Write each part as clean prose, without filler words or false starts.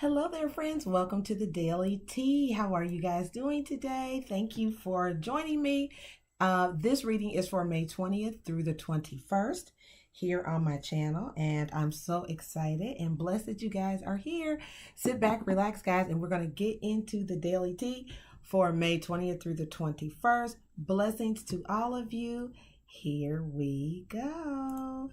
Hello there, friends. Welcome to the Daily Tea. How are you guys doing today? Thank you for joining me. This reading is for May 20th through the 21st here on my channel, and I'm so excited and blessed that you guys are here. Sit back, relax, guys, and we're going to get into the Daily Tea for May 20th through the 21st. Blessings to all of you. Here we go.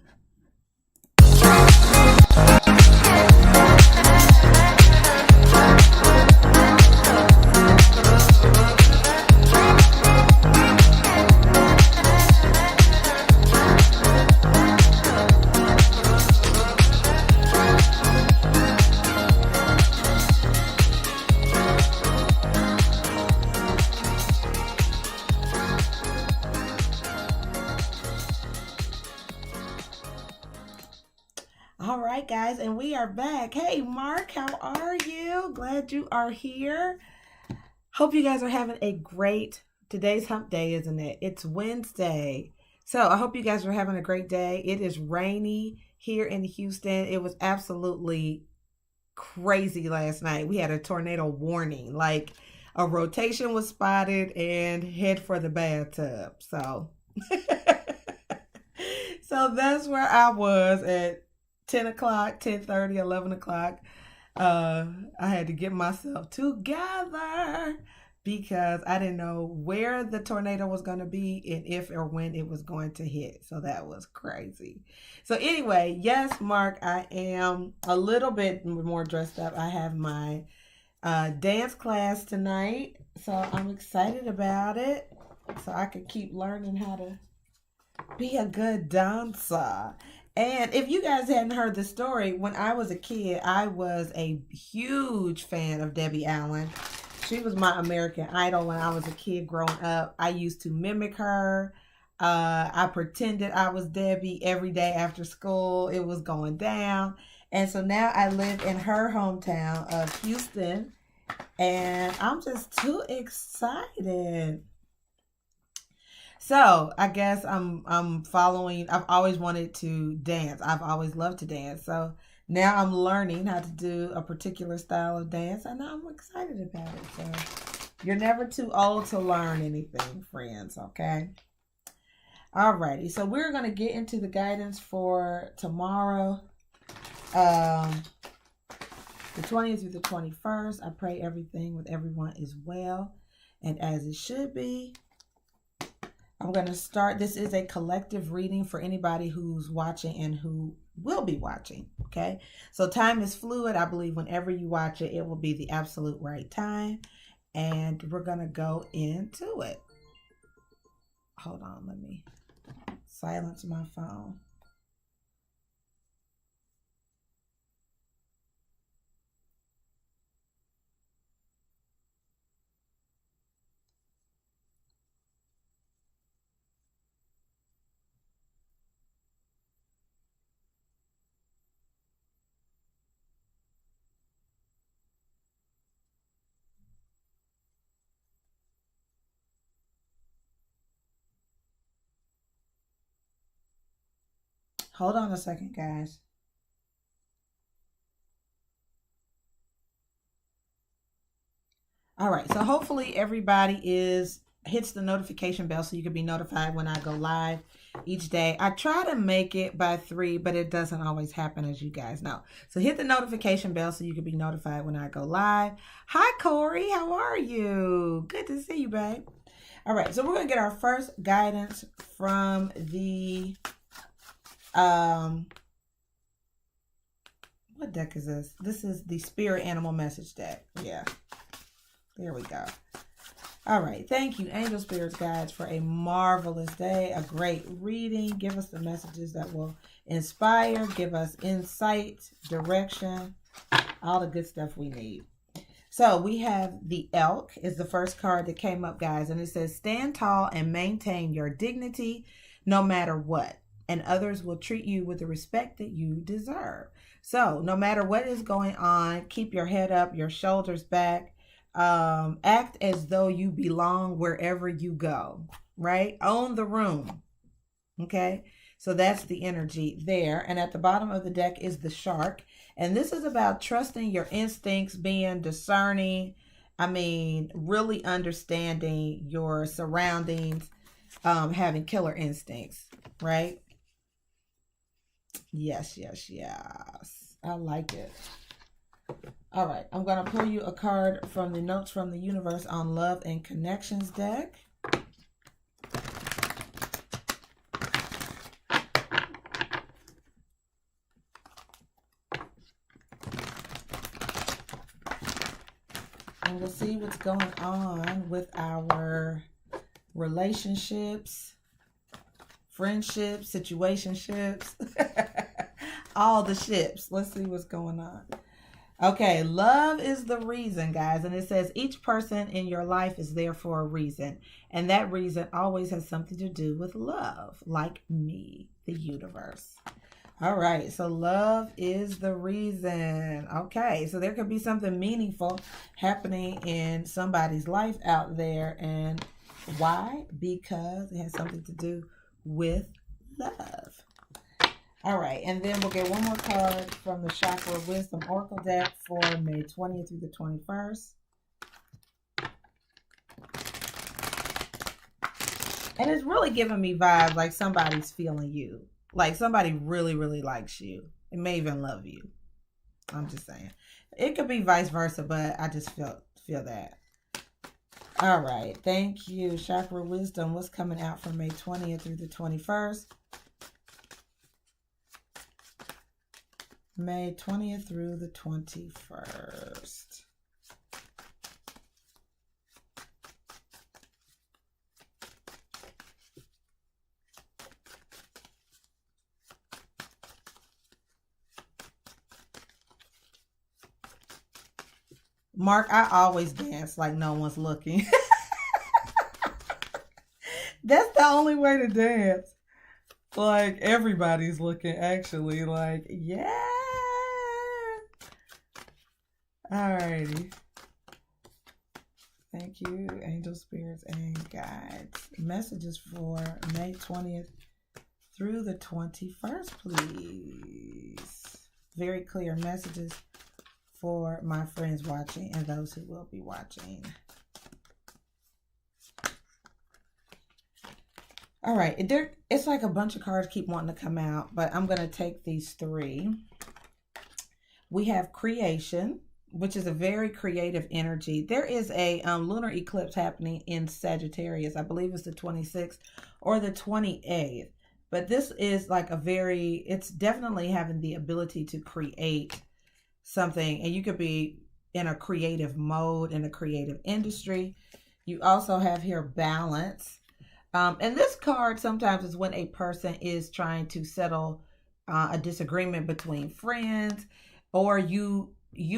All right, guys, and we are back. Hey, Mark, how are you? Glad you are here. Hope you guys are having a great, today's hump day, isn't it? It's Wednesday. So I hope you guys are having a great day. It is rainy here in Houston. It was absolutely crazy last night. We had a tornado warning, like a rotation was spotted and head for the bathtub. So, so that's where I was at 10 o'clock, 10:30, 11 o'clock. I had to get myself together because I didn't know where the tornado was going to be and if or when it was going to hit. So that was crazy. So anyway, yes, Mark, I am a little bit more dressed up. I have my dance class tonight, so I'm excited about it. So I can keep learning how to be a good dancer. And if you guys hadn't heard the story, when I was a kid, I was a huge fan of Debbie Allen. She was my American Idol when I was a kid growing up. I used to mimic her. I pretended I was Debbie every day after school. It was going down. And so now I live in her hometown of Houston. And I'm just too excited. So I guess I'm following. I've always wanted to dance. I've always loved to dance. So now I'm learning how to do a particular style of dance, and I'm excited about it. So you're never too old to learn anything, friends. Okay. Alrighty. So we're gonna get into the guidance for tomorrow, the 20th through the 21st. I pray everything with everyone is well and as it should be. I'm going to start. This is a collective reading for anybody who's watching and who will be watching. Okay. So time is fluid. I believe whenever you watch it, it will be the absolute right time. And we're going to go into it. Hold on. Let me silence my phone. Hold on a second, guys. All right. So hopefully everybody hits the notification bell so you can be notified when I go live each day. I try to make it by 3, but it doesn't always happen, as you guys know. So hit the notification bell so you can be notified when I go live. Hi, Corey. How are you? Good to see you, babe. All right. So we're going to get our first guidance from the what deck is this? This is the Spirit Animal Message deck. Yeah. There we go. All right. Thank you, Angel Spirits Guides, for a marvelous day, a great reading. Give us the messages that will inspire, give us insight, direction, all the good stuff we need. So we have the Elk is the first card that came up, guys. And it says, stand tall and maintain your dignity no matter what. And others will treat you with the respect that you deserve. So no matter what is going on, keep your head up, your shoulders back. Act as though you belong wherever you go, right? Own the room. Okay. So that's the energy there. And at the bottom of the deck is the shark. And this is about trusting your instincts, being discerning. I mean, really understanding your surroundings, having killer instincts, right? Yes, yes, yes. I like it. All right, I'm going to pull you a card from the Notes from the Universe on Love and Connections deck. And we'll see what's going on with our relationships, friendships, situationships, all the ships. Let's see what's going on. Okay, love is the reason, guys. And it says each person in your life is there for a reason. And that reason always has something to do with love, like me, the universe. All right, so love is the reason. Okay, so there could be something meaningful happening in somebody's life out there. And why? Because it has something to do with love. All right, and then we'll get one more card from the Chakra Wisdom Oracle deck for May 20th through the 21st. And it's really giving me vibes like somebody's feeling you. Like somebody really, really likes you. It may even love you. I'm just saying. It could be vice versa, but I just feel that. All right. Thank you. Chakra Wisdom. What's coming out from May 20th through the 21st? May 20th through the 21st. Mark, I always dance like no one's looking. That's the only way to dance. Like everybody's looking, actually. Like, yeah. Alrighty. Thank you, angel spirits and guides. Messages for May 20th through the 21st, please. Very clear messages for my friends watching and those who will be watching. All right, it's like a bunch of cards keep wanting to come out, but I'm going to take these three. We have creation, which is a very creative energy. There is a lunar eclipse happening in Sagittarius. I believe it's the 26th or the 28th. But this is like it's definitely having the ability to create something, and you could be in a creative mode, in a creative industry. You also have here balance. And this card sometimes is when a person is trying to settle a disagreement between friends, or you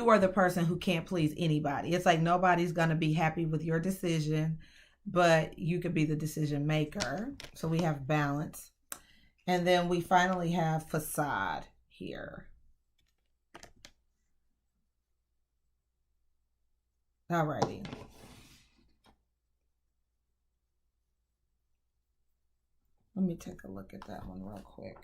are the person who can't please anybody. It's like nobody's going to be happy with your decision, but you could be the decision maker. So we have balance. And then we finally have facade here. Alrighty. Let me take a look at that one real quick.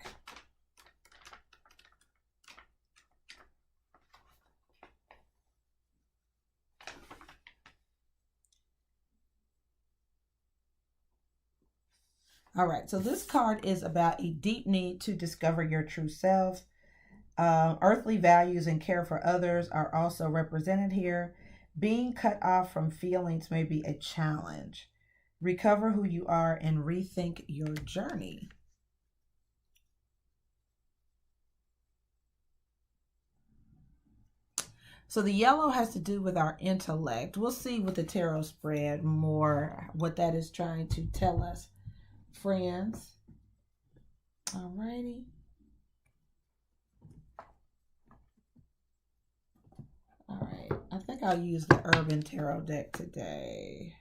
All right, so this card is about a deep need to discover your true self. Earthly values and care for others are also represented here. Being cut off from feelings may be a challenge. Recover who you are and rethink your journey. So the yellow has to do with our intellect. We'll see with the tarot spread more what that is trying to tell us, friends. Alrighty. All right. I think I'll use the Urban Tarot deck today.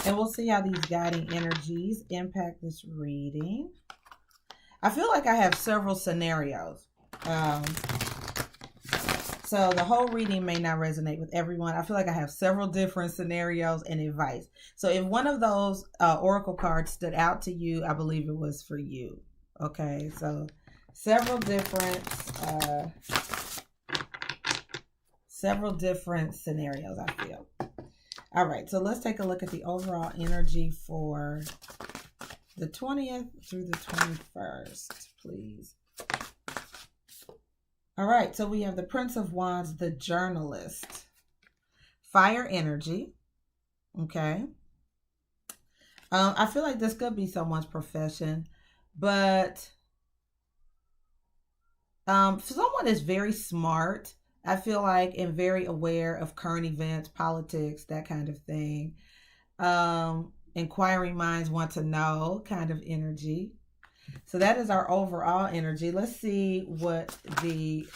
And we'll see how these guiding energies impact this reading. I feel like I have several scenarios. So the whole reading may not resonate with everyone. I feel like I have several different scenarios and advice. So if one of those oracle cards stood out to you, I believe it was for you. Okay, so several different scenarios, I feel. All right, so let's take a look at the overall energy for the 20th through the 21st, please. All right, so we have the Prince of Wands, the journalist, fire energy. Okay. I feel like this could be someone's profession, but someone is very smart, I feel like, and very aware of current events, politics, that kind of thing. Inquiring minds want to know kind of energy. So that is our overall energy. Let's see what the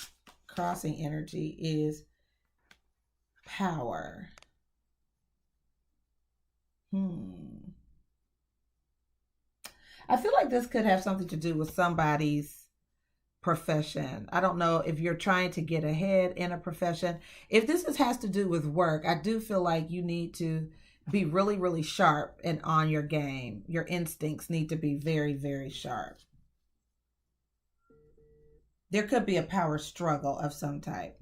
crossing energy is. Power. I feel like this could have something to do with somebody's profession. I don't know if you're trying to get ahead in a profession. If this has to do with work, I do feel like you need to be really, really sharp and on your game. Your instincts need to be very, very sharp. There could be a power struggle of some type.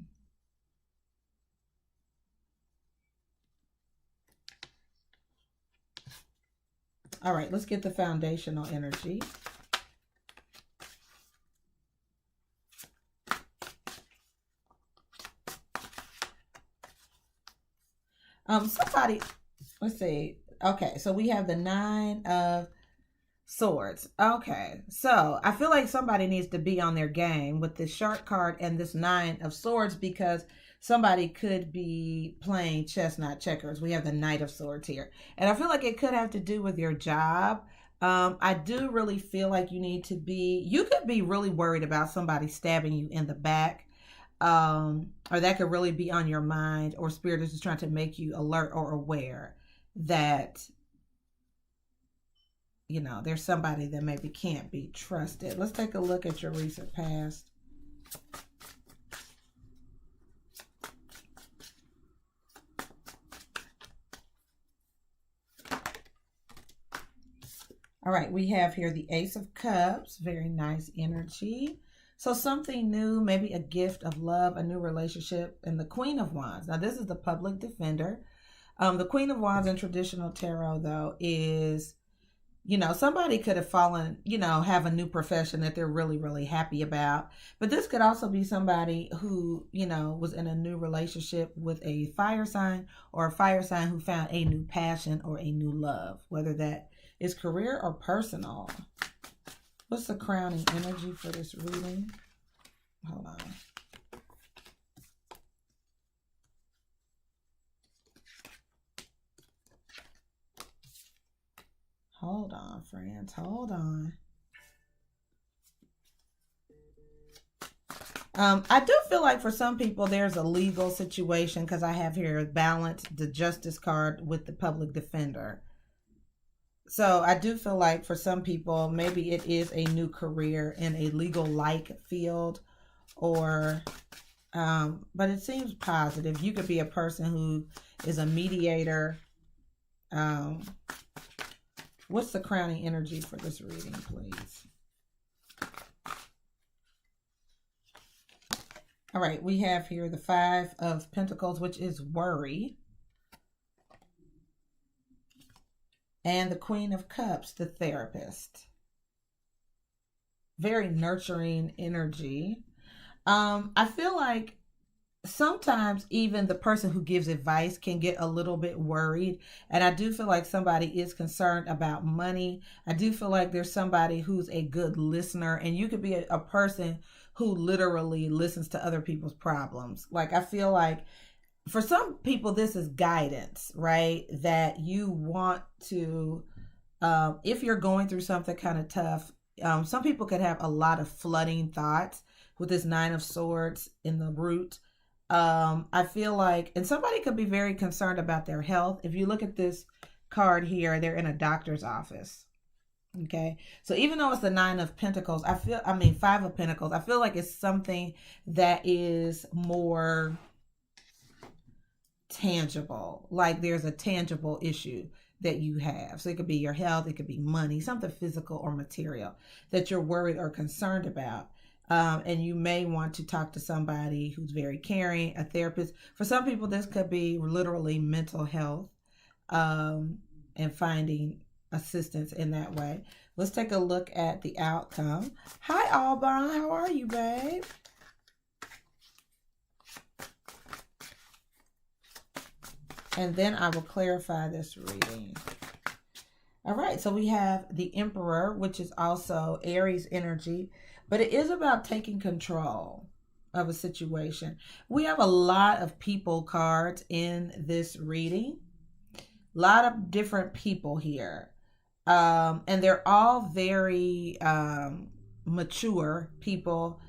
All right, let's get the foundational energy. Somebody, let's see. Okay, so we have the 9 of Swords. Okay, so I feel like somebody needs to be on their game with this shark card and this 9 of Swords, because somebody could be playing chess, not checkers. We have the Knight of Swords here. And I feel like it could have to do with your job. I do really feel like you could be really worried about somebody stabbing you in the back. Or that could really be on your mind, or Spirit is just trying to make you alert or aware that, you know, there's somebody that maybe can't be trusted. Let's take a look at your recent past. All right, we have here the Ace of Cups, very nice energy. So something new, maybe a gift of love, a new relationship, and the Queen of Wands. Now, this is the public defender. The Queen of Wands in traditional tarot, though, is, you know, somebody could have fallen, you know, have a new profession that they're really, really happy about. But this could also be somebody who, you know, was in a new relationship with a fire sign, or a fire sign who found a new passion or a new love, whether that is career or personal. What's the crowning energy for this reading? Hold on. Hold on, friends. Hold on. I do feel like for some people there's a legal situation, because I have here balance, the Justice card with the public defender. So I do feel like for some people, maybe it is a new career in a legal-like field, or, but it seems positive. You could be a person who is a mediator. What's the crowning energy for this reading, please? All right, we have here the 5 of Pentacles, which is worry. And the Queen of Cups, the therapist. Very nurturing energy. I feel like sometimes even the person who gives advice can get a little bit worried. And I do feel like somebody is concerned about money. I do feel like there's somebody who's a good listener. And you could be a person who literally listens to other people's problems. Like, I feel like for some people, this is guidance, right? That you want to, if you're going through something kind of tough, some people could have a lot of flooding thoughts with this 9 of Swords in the root. I feel like, and somebody could be very concerned about their health. If you look at this card here, they're in a doctor's office. Okay. So even though it's the 9 of Pentacles, Five of Pentacles, I feel like it's something that is more tangible. Like there's a tangible issue that you have. So it could be your health, it could be money, something physical or material that you're worried or concerned about. And you may want to talk to somebody who's very caring, a therapist. For some people, this could be literally mental health, and finding assistance in that way. Let's take a look at the outcome. Hi, Auburn. How are you, babe? And then I will clarify this reading. All right, so we have the Emperor, which is also Aries energy, but it is about taking control of a situation. We have a lot of people cards in this reading. A lot of different people here. And they're all very mature people.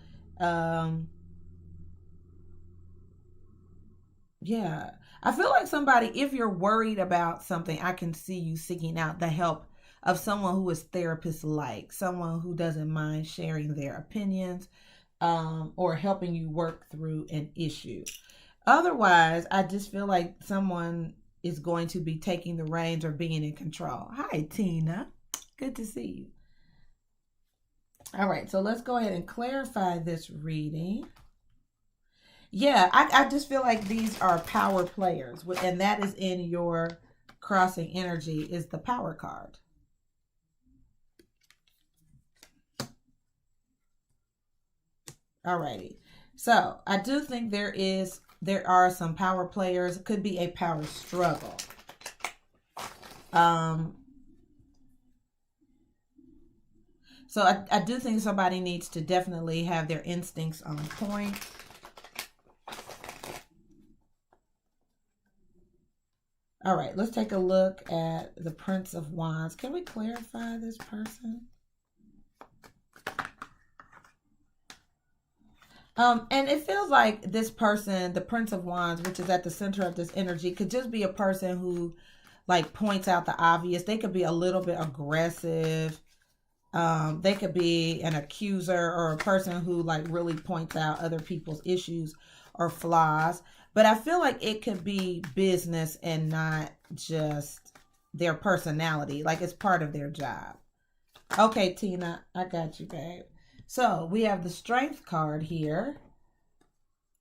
Yeah. I feel like somebody, if you're worried about something, I can see you seeking out the help of someone who is therapist-like, someone who doesn't mind sharing their opinions, or helping you work through an issue. Otherwise, I just feel like someone is going to be taking the reins or being in control. Hi, Tina. Good to see you. All right, so let's go ahead and clarify this reading. Yeah, I just feel like these are power players, and that is in your crossing energy is the power card. Alrighty, so I do think there are some power players. It could be a power struggle. So I do think somebody needs to definitely have their instincts on point. All right, let's take a look at the Prince of Wands. Can we clarify this person? And it feels like this person, the Prince of Wands, which is at the center of this energy, could just be a person who like points out the obvious. They could be a little bit aggressive. They could be an accuser or a person who like really points out other people's issues or flaws. But I feel like it could be business and not just their personality. Like it's part of their job. Okay, Tina, I got you, babe. So we have the Strength card here.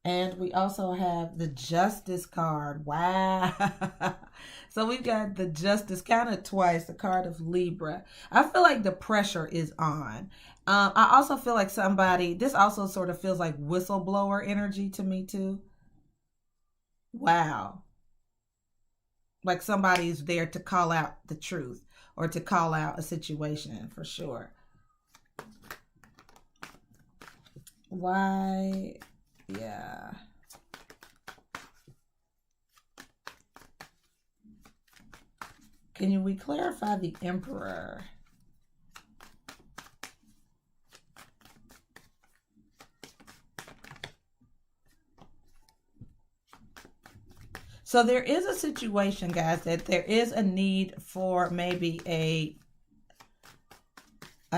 And we also have the Justice card. Wow. So we've got the Justice kind of twice, the card of Libra. I feel like the pressure is on. I also feel like this also sort of feels like whistleblower energy to me too. Wow. Like somebody's there to call out the truth or to call out a situation for sure. Why? Yeah. Can we clarify the Emperor? So there is a situation, guys, that there is a need for maybe a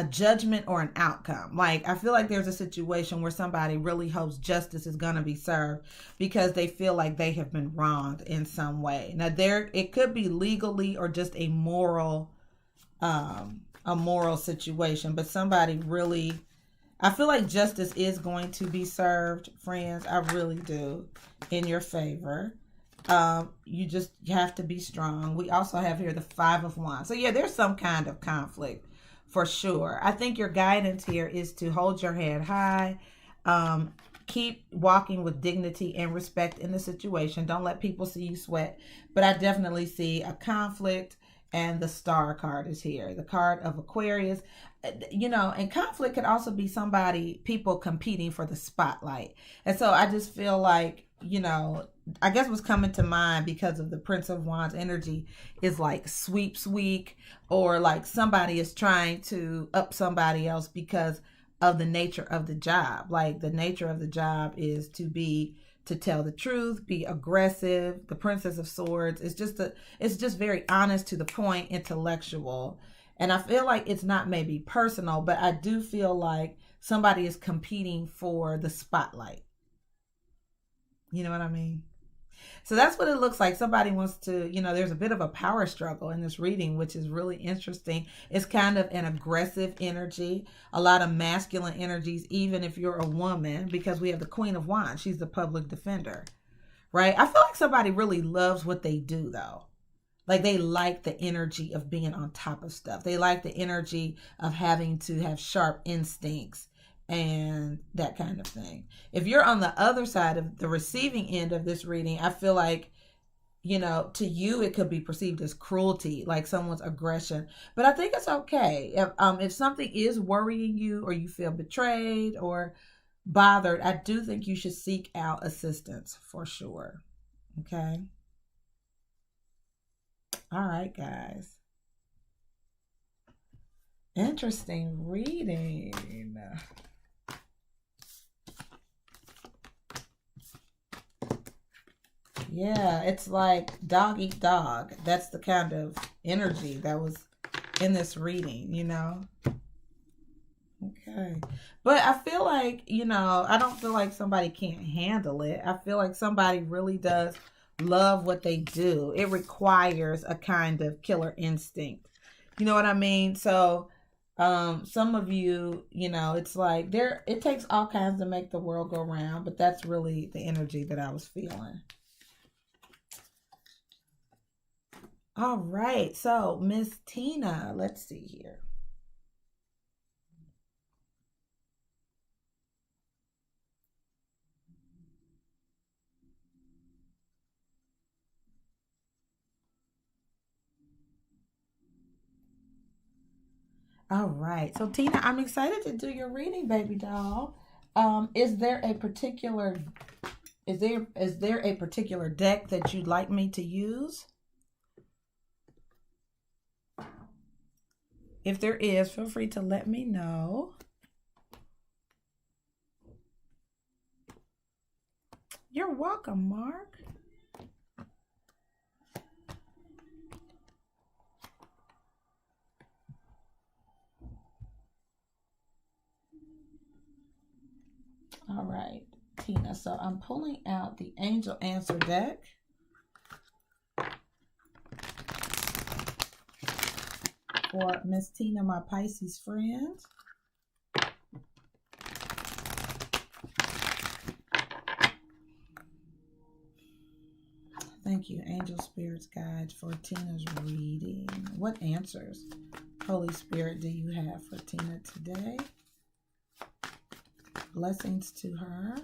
judgment or an outcome. Like I feel like there's a situation where somebody really hopes justice is going to be served because they feel like they have been wronged in some way. Now it could be legally or just a moral situation, but somebody really, I feel like justice is going to be served, friends. I really do, in your favor. You have to be strong. We also have here the Five of Wands. So yeah, there's some kind of conflict for sure. I think your guidance here is to hold your head high. Keep walking with dignity and respect in the situation. Don't let people see you sweat. But I definitely see a conflict, and the Star card is here. The card of Aquarius. And conflict could also be people competing for the spotlight. And so I just feel like, I guess what's coming to mind because of the Prince of Wands energy is like sweeps week, or like somebody is trying to up somebody else because of the nature of the job. Like the nature of the job is to tell the truth, be aggressive. The Princess of Swords is just very honest, to the point, intellectual. And I feel like it's not maybe personal, but I do feel like somebody is competing for the spotlight. You know what I mean? So that's what it looks like. Somebody wants to, there's a bit of a power struggle in this reading, which is really interesting. It's kind of an aggressive energy, a lot of masculine energies, even if you're a woman, because we have the Queen of Wands. She's the public defender, right? I feel like somebody really loves what they do, though. Like they like the energy of being on top of stuff. They like the energy of having to have sharp instincts and that kind of thing. If you're on the other side of the receiving end of this reading, I feel like, to you, it could be perceived as cruelty, like someone's aggression. But I think it's okay. If something is worrying you or you feel betrayed or bothered, I do think you should seek out assistance for sure. Okay. All right, guys. Interesting reading. Yeah, it's like dog eat dog. That's the kind of energy that was in this reading, Okay. But I feel like, I don't feel like somebody can't handle it. I feel like somebody really does love what they do. It requires a kind of killer instinct. You know what I mean? So, some of you, it's like it takes all kinds to make the world go round, but that's really the energy that I was feeling. All right, so Miss Tina, let's see here. All right, so Tina, I'm excited to do your reading, baby doll. Is there a particular deck that you'd like me to use? If there is, feel free to let me know. You're welcome, Mark. All right, Tina. So I'm pulling out the Angel Answer deck. For Miss Tina, my Pisces friend. Thank you, Angel Spirits Guide, for Tina's reading. What answers, Holy Spirit, do you have for Tina today? Blessings to her.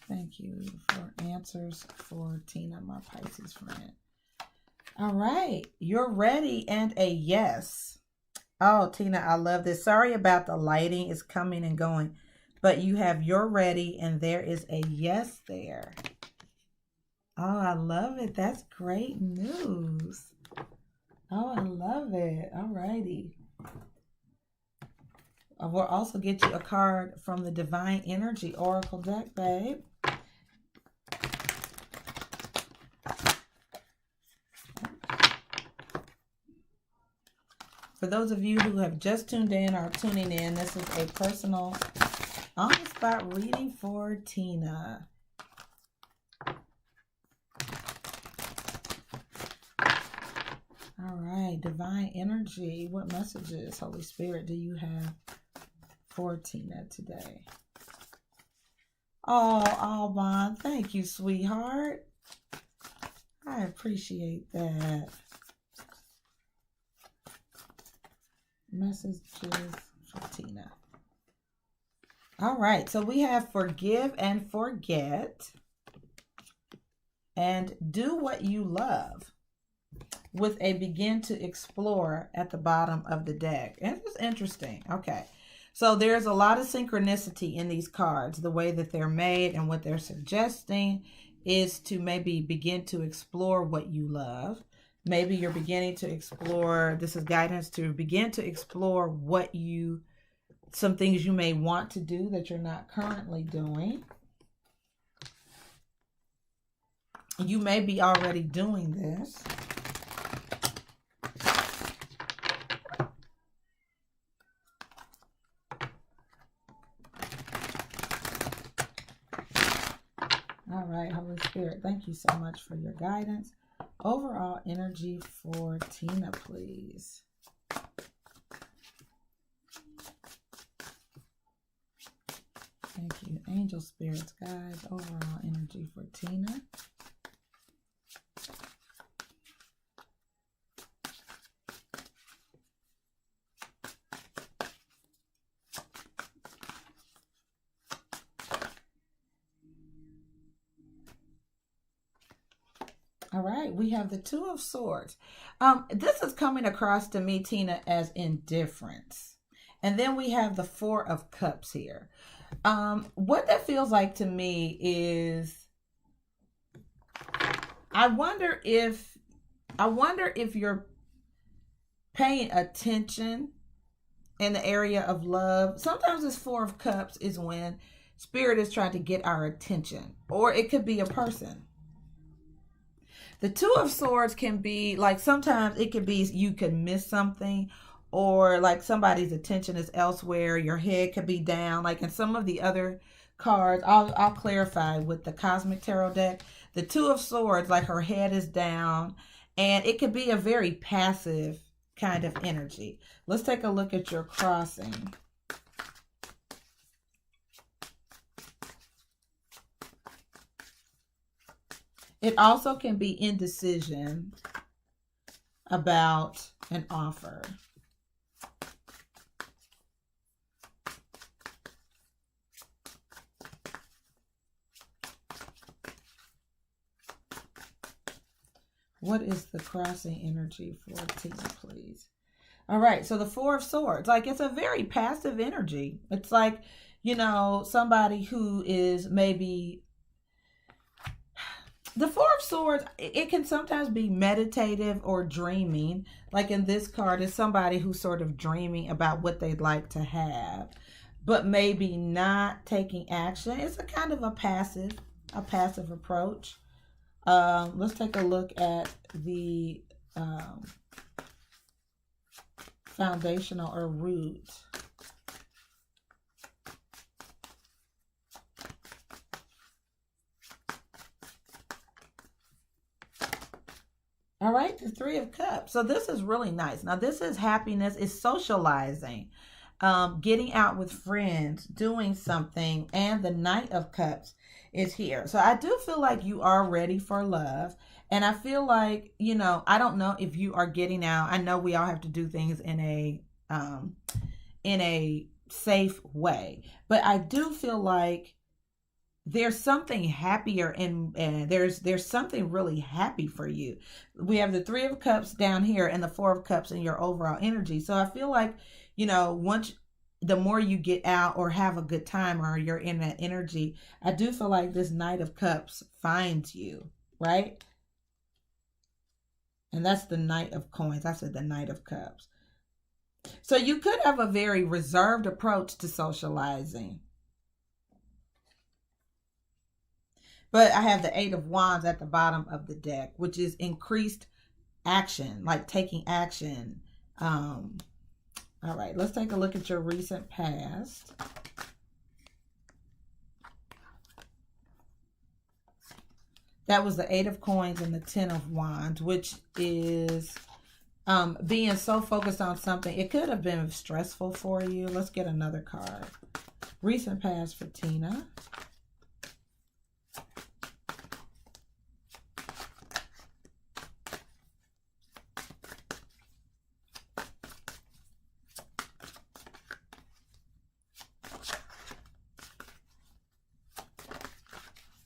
Thank you for answers for Tina, my Pisces friend. All right, you're ready and a yes. Oh, Tina, I love this. Sorry about the lighting. It's coming and going. But you have you're ready and there is a yes there. Oh, I love it. That's great news. Oh, I love it. All righty. We'll also get you a card from the Divine Energy Oracle deck, babe. For those of you who have just tuned in or tuning in, this is a personal on-the-spot reading for Tina. All right, Divine Energy. What messages, Holy Spirit, do you have for Tina today? Oh, Alban, thank you, sweetheart. I appreciate that. Messages for Tina. All right, so we have forgive and forget and do what you love with a begin to explore at the bottom of the deck. And it's interesting. Okay, so there's a lot of synchronicity in these cards. The way that they're made and what they're suggesting is to maybe begin to explore what you love. Maybe you're beginning to explore, this is guidance to begin to explore some things you may want to do that you're not currently doing. You may be already doing this. All right, Holy Spirit, thank you so much for your guidance. Overall energy for Tina, please. Thank you. Angel, spirits, guides, overall energy for Tina. All right, we have the Two of Swords. This is coming across to me, Tina, as indifference. And then we have the Four of Cups here. What that feels like to me is, I wonder if you're paying attention in the area of love. Sometimes this Four of Cups is when Spirit is trying to get our attention, or it could be a person. The Two of Swords can be like, sometimes it could be you can miss something, or like somebody's attention is elsewhere. Your head could be down. Like in some of the other cards, I'll clarify with the Cosmic Tarot deck. The Two of Swords, like her head is down, and it could be a very passive kind of energy. Let's take a look at your crossing. It also can be indecision about an offer. What is the crossing energy for Tina, please? All right, so the Four of Swords, like it's a very passive energy. It's like, you know, somebody who is maybe... The Four of Swords, it can sometimes be meditative or dreaming. Like in this card, is somebody who's sort of dreaming about what they'd like to have, but maybe not taking action. It's a kind of a passive approach. Let's take a look at the foundational or root. All right, the Three of Cups. So this is really nice. Now this is happiness, it's socializing, getting out with friends, doing something, and the Knight of Cups is here. So I do feel like you are ready for love. And I feel like, you know, I don't know if you are getting out. I know we all have to do things in a safe way, but I do feel like there's something happier, and there's something really happy for you. We have the Three of Cups down here and the Four of Cups in your overall energy. So I feel like, you know, the more you get out or have a good time or you're in that energy, I do feel like this Knight of Cups finds you, right? And that's the Knight of Coins. I said the Knight of Cups. So you could have a very reserved approach to socializing. But I have the Eight of Wands at the bottom of the deck, which is increased action, like taking action. All right, let's take a look at your recent past. That was the Eight of Coins and the Ten of Wands, which is being so focused on something. It could have been stressful for you. Let's get another card. Recent past for Tina.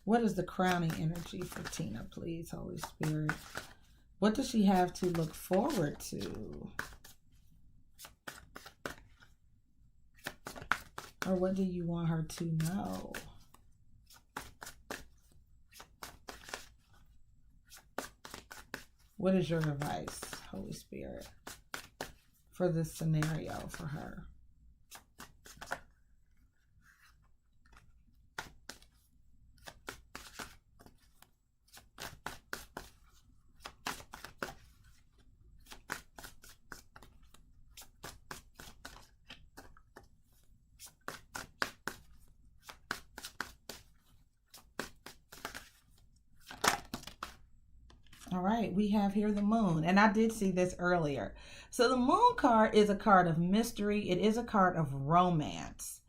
What is the crowning energy for Tina, please, Holy Spirit? What does she have to look forward to? Or what do you want her to know? What is your advice, Holy Spirit, for this scenario for her? right, we have here the moon. And I did see this earlier. So the moon card is a card of mystery. It is a card of romance.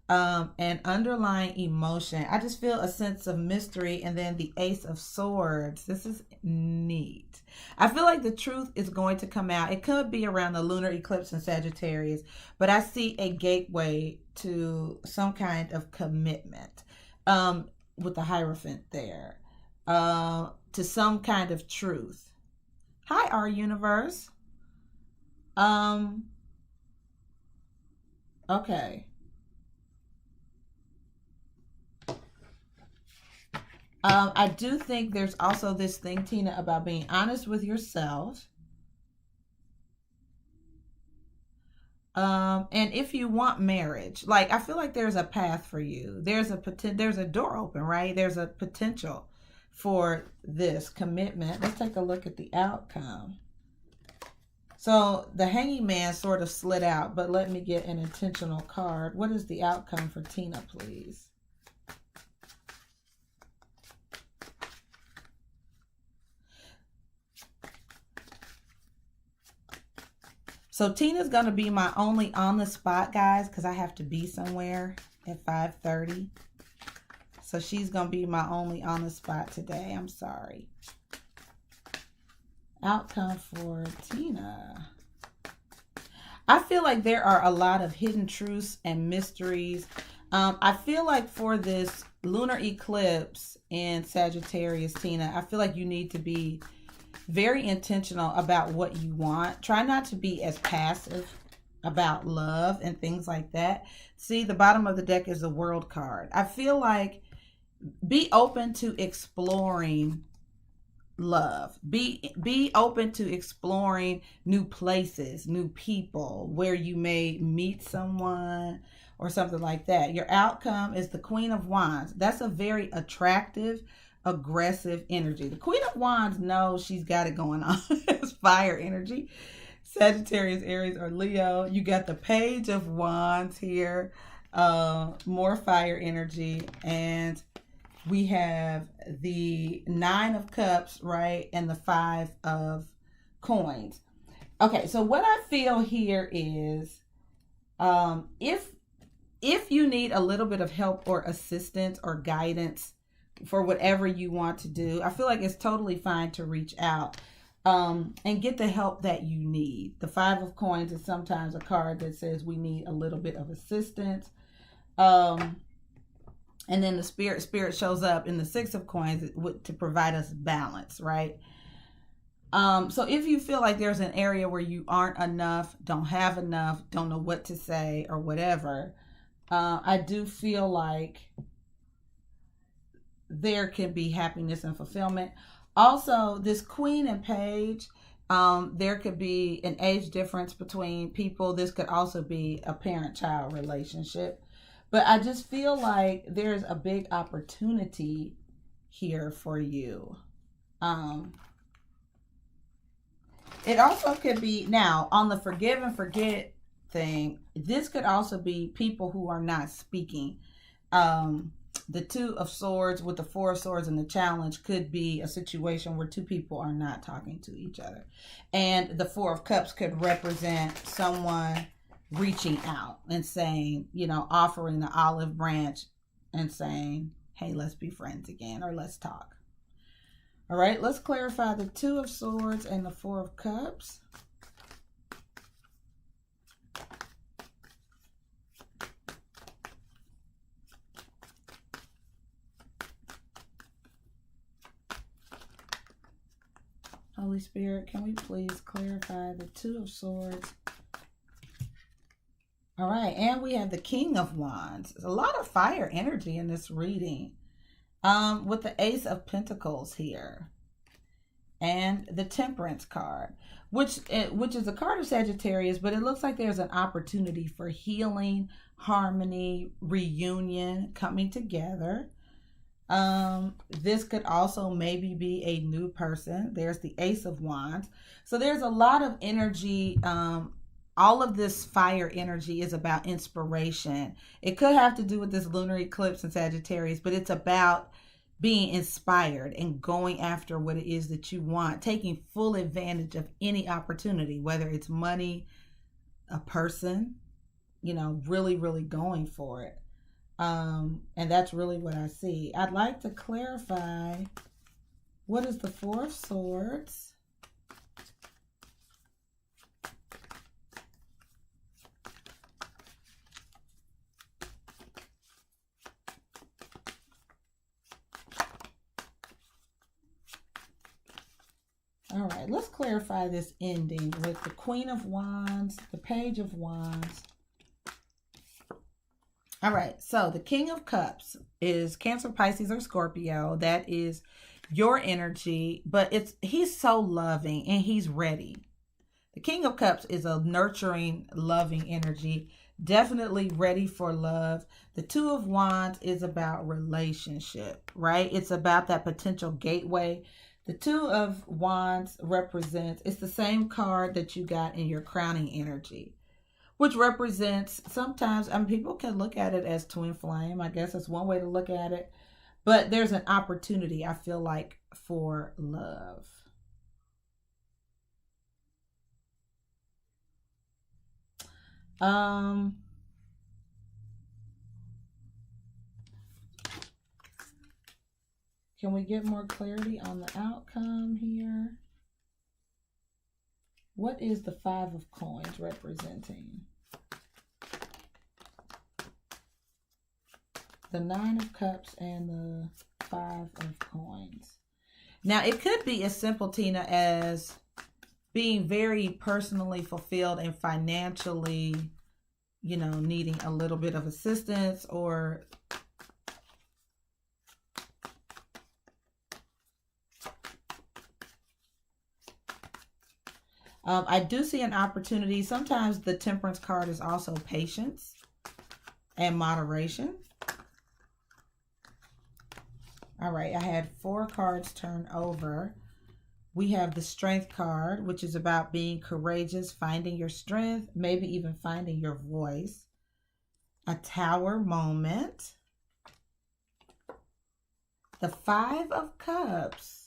And underlying emotion. I just feel a sense of mystery. And then the Ace of Swords. This is neat. I feel like the truth is going to come out. It could be around the lunar eclipse in Sagittarius, but I see a gateway to some kind of commitment, with the Hierophant there, to some kind of truth. Hi, our universe. Okay. I do think there's also this thing, Tina, about being honest with yourself. And if you want marriage, like I feel like there's a path for you. There's a door open, right? There's a potential for this commitment. Let's take a look at the outcome. So the Hanging Man sort of slid out, but let me get an intentional card. What is the outcome for Tina, please? So Tina's going to be my only on the spot, guys, because I have to be somewhere at 5:30. So she's going to be my only on the spot today. I'm sorry. Outcome for Tina. I feel like there are a lot of hidden truths and mysteries. I feel like for this lunar eclipse in Sagittarius, Tina, I feel like you need to be very intentional about what you want. Try not to be as passive about love and things like that. See, the bottom of the deck is the World card. I feel like be open to exploring love. Be open to exploring new places, new people, where you may meet someone or something like that. Your outcome is the Queen of Wands. That's a very attractive, aggressive energy. The Queen of Wands knows she's got it going on. It's fire energy. Sagittarius, Aries, or Leo. You got the Page of Wands here. More fire energy. And we have the Nine of Cups, right? And the Five of Coins. Okay, so what I feel here is if you need a little bit of help or assistance or guidance for whatever you want to do, I feel like it's totally fine to reach out and get the help that you need. The Five of Coins is sometimes a card that says we need a little bit of assistance. And then the spirit shows up in the Six of Coins to provide us balance, right? So if you feel like there's an area where you aren't enough, don't have enough, don't know what to say or whatever, I do feel like there can be happiness and fulfillment. Also, this Queen and Page, there could be an age difference between people. This could also be a parent-child relationship. But I just feel like there's a big opportunity here for you. It also could be, now, on the forgive and forget thing, this could also be people who are not speaking. The Two of Swords with the Four of Swords and the Challenge could be a situation where two people are not talking to each other. And the Four of Cups could represent someone reaching out and saying, you know, offering the olive branch and saying, hey, let's be friends again, or let's talk. All right, let's clarify the Two of Swords and the Four of Cups. Holy Spirit, can we please clarify the Two of Swords? All right, and we have the King of Wands. There's a lot of fire energy in this reading. With the Ace of Pentacles here. And the Temperance card, which is a card of Sagittarius, but it looks like there's an opportunity for healing, harmony, reunion, coming together. This could also maybe be a new person. There's the Ace of Wands. So there's a lot of energy. All of this fire energy is about inspiration. It could have to do with this lunar eclipse in Sagittarius, but it's about being inspired and going after what it is that you want, taking full advantage of any opportunity, whether it's money, a person, really, really going for it. And that's really what I see. I'd like to clarify, what is the Four of Swords? All right, let's clarify this ending with the Queen of Wands, the Page of Wands. All right, so the King of Cups is Cancer, Pisces, or Scorpio. That is your energy, but he's so loving and he's ready. The King of Cups is a nurturing, loving energy, definitely ready for love. The Two of Wands is about relationship, right? It's about that potential gateway. The Two of Wands represents, it's the same card that you got in your crowning energy, which represents sometimes, people can look at it as twin flame. I guess that's one way to look at it. But there's an opportunity, I feel like, for love. Can we get more clarity on the outcome here? What is the Five of Coins representing? The Nine of Cups and the Five of Coins. Now, it could be as simple, Tina, as being very personally fulfilled and financially, needing a little bit of assistance, or I do see an opportunity. Sometimes the Temperance card is also patience and moderation. All right, I had 4 cards turn over. We have the Strength card, which is about being courageous, finding your strength, maybe even finding your voice. A Tower moment. The Five of Cups.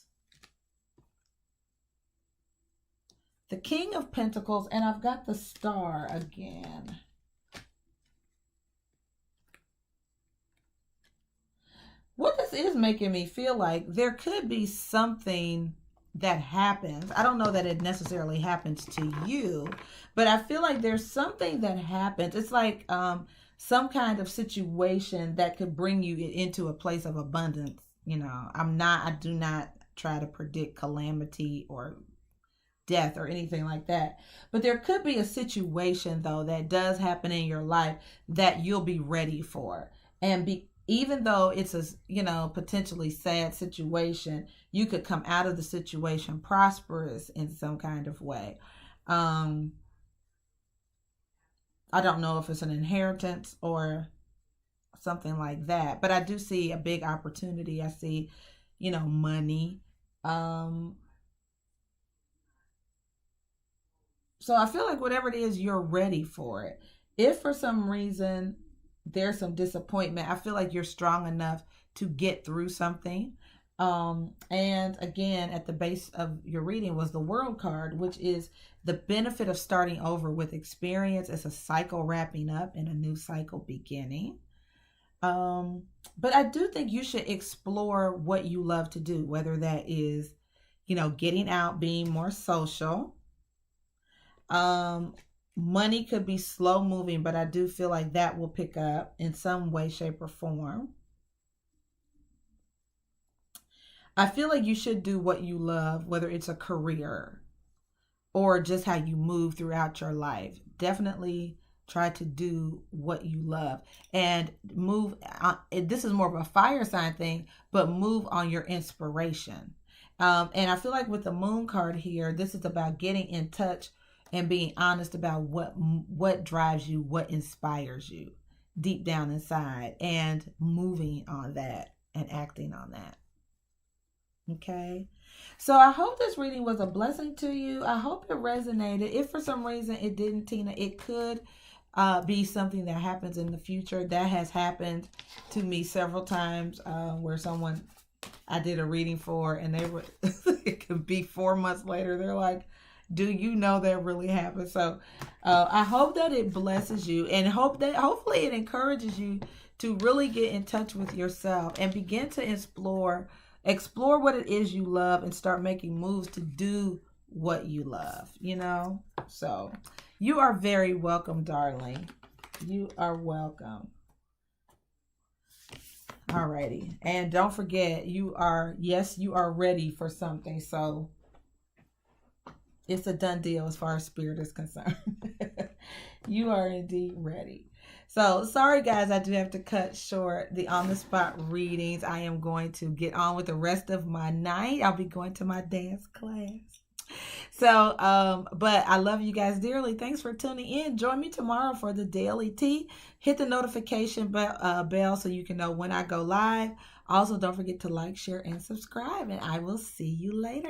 The King of Pentacles, and I've got the Star again. What this is making me feel like, there could be something that happens. I don't know that it necessarily happens to you, but I feel like there's something that happens. It's like some kind of situation that could bring you into a place of abundance. I do not try to predict calamity or death or anything like that, but there could be a situation though that does happen in your life that you'll be ready for, and even though it's a potentially sad situation, you could come out of the situation prosperous in some kind of way. I don't know if it's an inheritance or something like that, but I do see a big opportunity. I see money. So I feel like whatever it is, you're ready for it. If for some reason there's some disappointment, I feel like you're strong enough to get through something. And again, at the base of your reading was the World card, which is the benefit of starting over with experience. It's a cycle wrapping up and a new cycle beginning. But I do think you should explore what you love to do, whether that is, getting out, being more social. Money could be slow moving, but I do feel like that will pick up in some way, shape, or form. I feel like you should do what you love, whether it's a career or just how you move throughout your life. Definitely try to do what you love and move. This is more of a fire sign thing, but move on your inspiration. And I feel like with the Moon card here, this is about getting in touch and being honest about what drives you, what inspires you deep down inside, and moving on that and acting on that. Okay. So I hope this reading was a blessing to you. I hope it resonated. If for some reason it didn't, Tina, it could be something that happens in the future. That has happened to me several times where someone I did a reading for, and they were, it could be 4 months later. They're like, do you know that really happened? So I hope that it blesses you, and hopefully it encourages you to really get in touch with yourself and begin to explore what it is you love and start making moves to do what you love, you know? So you are very welcome, darling. You are welcome. Alrighty. And don't forget, you are ready for something. So it's a done deal as far as spirit is concerned. You are indeed ready. So sorry guys, I do have to cut short the on the spot readings. I am going to get on with the rest of my night. I'll be going to my dance class. So, but I love you guys dearly. Thanks for tuning in. Join me tomorrow for the Daily Tea. Hit the notification bell so you can know when I go live. Also, don't forget to like, share, and subscribe. And I will see you later.